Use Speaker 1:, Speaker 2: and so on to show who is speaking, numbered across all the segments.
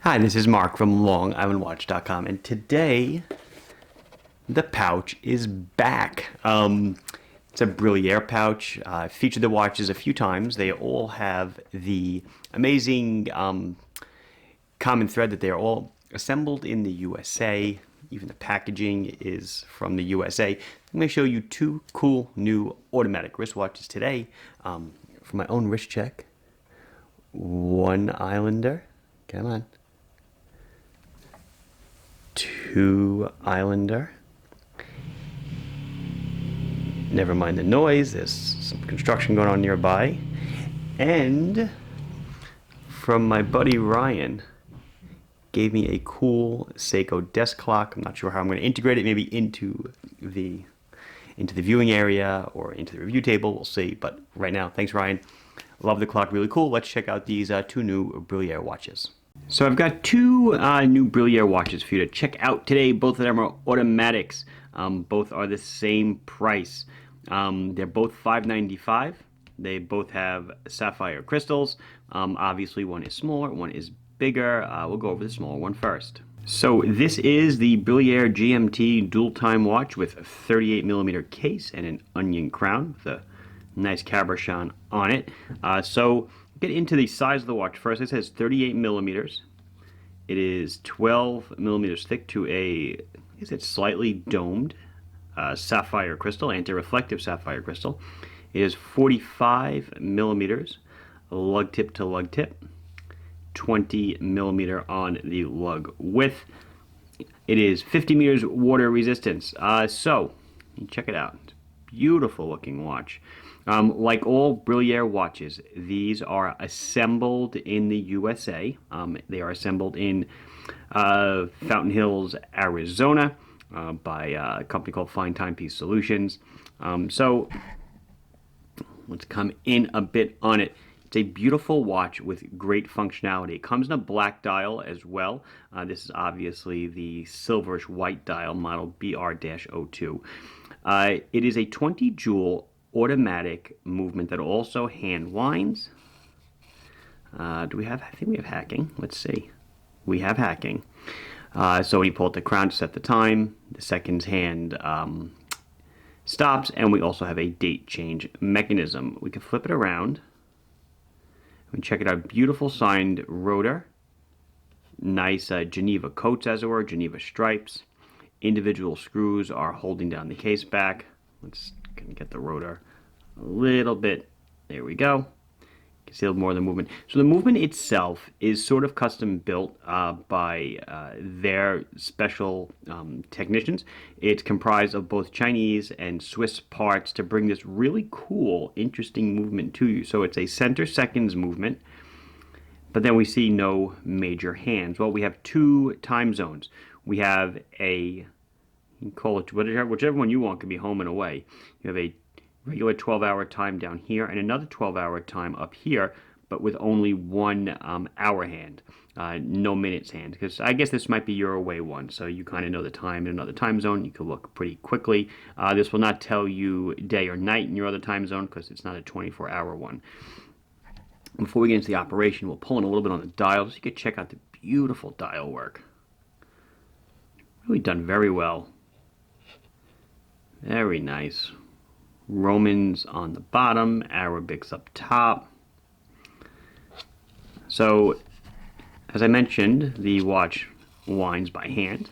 Speaker 1: Hi, this is Mark from LongIslandWatch.com, and today the pouch is back. It's a Brillier pouch. I've featured the watches a few times. They all have the amazing common thread that they are all assembled in the USA. Even the packaging is from the USA. I'm going to show you two cool new automatic wristwatches today. For my own wrist check, one Islander. Come on. Two Islander. Never mind the noise, there's some construction going on nearby. And from my buddy Ryan, gave me a cool Seiko desk clock. I'm not sure how I'm going to integrate it, maybe into the viewing area or into the review table, we'll see. But right now, thanks Ryan. Love the clock, really cool. Let's check out these two new Brillier watches. So I've got two new Brillier watches for you to check out today. Both of them are automatics. Both are the same price. They're both $5.95. They both have sapphire crystals. Obviously, one is smaller, one is bigger. We'll go over the smaller one first. So this is the Brillier GMT dual time watch with a 38mm case and an onion crown with a nice cabochon on it. So get into the size of the watch first. It says 38 millimeters. It is 12 millimeters thick to a, is it slightly domed sapphire crystal, anti-reflective sapphire crystal. It is 45 millimeters lug tip to lug tip, 20 millimeter on the lug width. It is 50 meters water resistance. So check it out. It's a beautiful looking watch. Like all Brillier watches, these are assembled in the USA. They are assembled in Fountain Hills, Arizona, by a company called Fine Timepiece Solutions. So let's come in a bit on it. It's a beautiful watch with great functionality. It comes in a black dial as well. This is obviously the silverish white dial model BR-02. It is a 20 joule automatic movement that also hand winds. Do we have, I think we have hacking. Let's see. We have hacking. So when you pull at the crown to set the time, the seconds hand stops, and we also have a date change mechanism. We can flip it around and check it out. Beautiful signed rotor. Nice Geneva coats, as it were, Geneva stripes. Individual screws are holding down the case back. Let's get the rotor a little bit. There we go. You can see a little more of the movement. So the movement itself is sort of custom built by their special technicians. It's comprised of both Chinese and Swiss parts to bring this really cool, interesting movement to you. So it's a center seconds movement, but then we see no major hands. Well, we have two time zones. We have a, you can call it whichever one you want, can be home and away. You have a regular 12-hour time down here and another 12-hour time up here, but with only 1 hour hand, no minutes hand. Because I guess this might be your away one, so you kind of know the time in another time zone. You can look pretty quickly. This will not tell you day or night in your other time zone because it's not a 24-hour one. Before we get into the operation, we'll pull in a little bit on the dial so you can check out the beautiful dial work. Really done very well. Very nice. Romans on the bottom, Arabics up top. So, as I mentioned, the watch winds by hand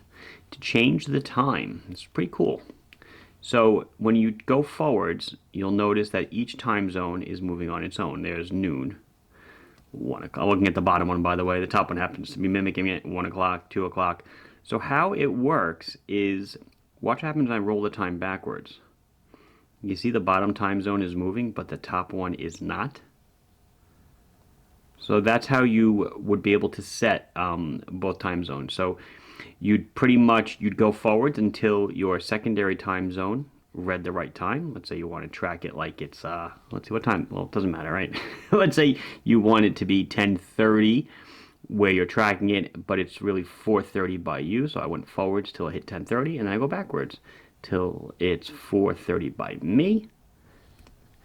Speaker 1: to change the time. It's pretty cool. So, when you go forwards, you'll notice that each time zone is moving on its own. There's noon. 1 o'clock. Looking at the bottom one, by the way, the top one happens to be mimicking it. 1 o'clock, 2 o'clock. So how it works is, watch what happens when I roll the time backwards. You see the bottom time zone is moving, but the top one is not. So that's how you would be able to set both time zones. So you'd go forwards until your secondary time zone read the right time. Let's say you want to track it like it's, let's see what time, well, it doesn't matter, right? Let's say you want it to be 10:30 where you're tracking it, but it's really 4:30 by you. So I went forwards till I hit 10:30, and then I go backwards till it's 4:30 by me.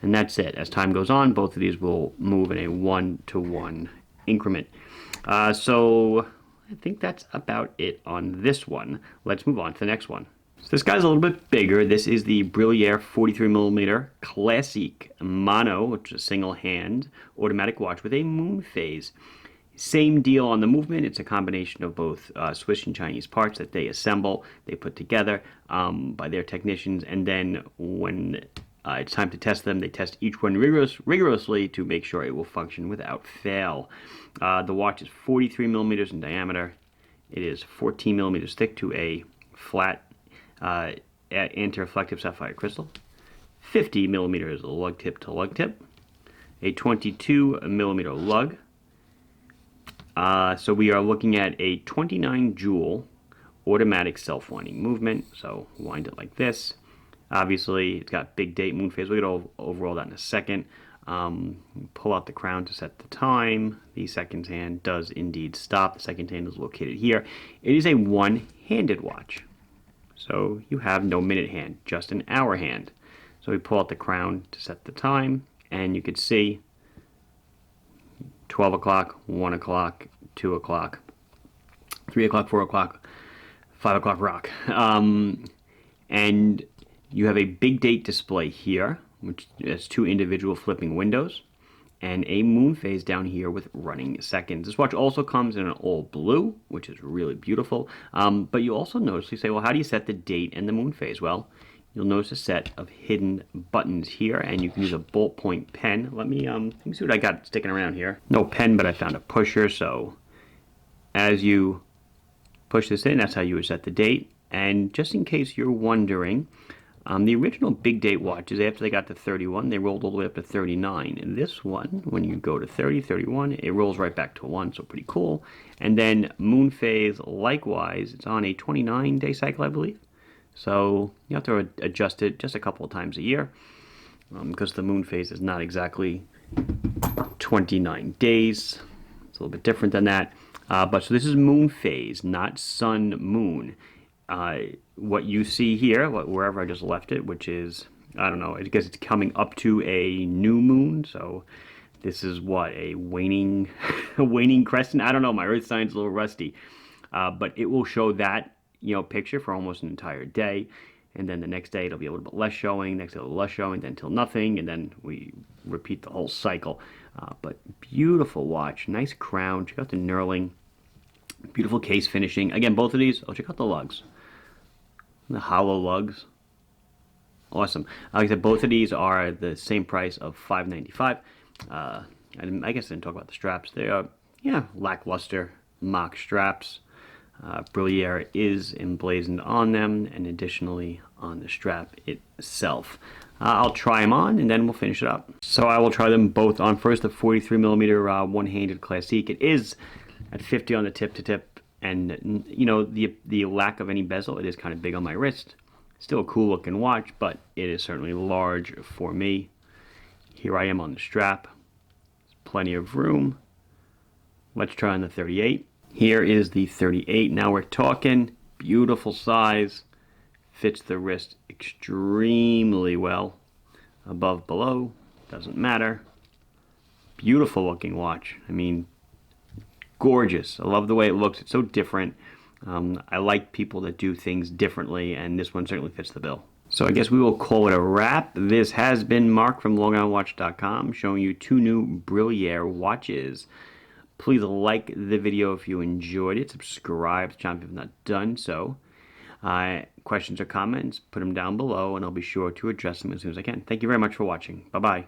Speaker 1: And that's it. As time goes on, both of these will move in a 1-to-1 increment. So I think that's about it on this one. Let's move on to the next one. So this guy's a little bit bigger. This is the Brillier 43mm Classique Mono, which is a single hand automatic watch with a Moonphase. Same deal on the movement. It's a combination of both Swiss and Chinese parts that they assemble, they put together by their technicians, and then when it's time to test them, they test each one rigorously to make sure it will function without fail. The watch is 43mm in diameter. It is 14mm thick to a flat anti-reflective sapphire crystal. 50mm lug tip to lug tip. A 22mm lug. So we are looking at a 29 joule automatic self-winding movement. So wind it like this. Obviously, it's got big date Moonphase. We'll get over all that in a second. Pull out the crown to set the time. The second hand does indeed stop. The second hand is located here. It is a one-handed watch. So you have no minute hand, just an hour hand. So we pull out the crown to set the time, and you can see 12 o'clock, 1 o'clock, 2 o'clock, 3 o'clock, 4 o'clock, 5 o'clock rock. And you have a big date display here, which has two individual flipping windows, and a Moonphase down here with running seconds. This watch also comes in an all blue, which is really beautiful. But you also notice, you say, well, how do you set the date and the Moonphase? Well, you'll notice a set of hidden buttons here, and you can use a ballpoint pen. Let me see what I got sticking around here. No pen, but I found a pusher, so as you push this in, that's how you would set the date. And just in case you're wondering, the original big date watches, after they got to 31, they rolled all the way up to 39. And this one, when you go to 30, 31, it rolls right back to 1, so pretty cool. And then Moonphase, likewise, it's on a 29-day cycle, I believe. So you have to adjust it just a couple of times a year because the Moonphase is not exactly 29 days. It's a little bit different than that. But so this is Moonphase, not Sun Moon. What you see here, wherever I just left it, which is, I don't know, I guess it's coming up to a new moon. So this is what, a waning, a waning crescent? I don't know, my earth science is a little rusty. But it will show that, picture for almost an entire day. And then the next day it'll be a little bit less showing, next day a little less showing, then till nothing, and then we repeat the whole cycle. But beautiful watch, nice crown, check out the knurling, beautiful case finishing. Again, both of these, check out the lugs. The hollow lugs. Awesome. Like I said, both of these are the same price of $5.95. I guess I didn't talk about the straps. They are, lackluster mock straps. Brillier is emblazoned on them, and additionally on the strap itself. I'll try them on, and then we'll finish it up. So I will try them both on. First, the 43mm one-handed Classique. It is at 50 on the tip-to-tip. And, the lack of any bezel, it is kind of big on my wrist. Still a cool looking watch, but it is certainly large for me. Here I am on the strap. There's plenty of room. Let's try on the 38. Here is the 38. Now we're talking. Beautiful size. Fits the wrist extremely well. Above, below, doesn't matter. Beautiful looking watch. I mean, gorgeous. I love the way it looks. It's so different. I like people that do things differently, and this one certainly fits the bill. So I guess we will call it a wrap. This has been Mark from LongIslandWatch.com showing you two new Brillier watches. Please like the video if you enjoyed it. Subscribe to the channel if you've not done so. Questions or comments, put them down below, and I'll be sure to address them as soon as I can. Thank you very much for watching. Bye-bye.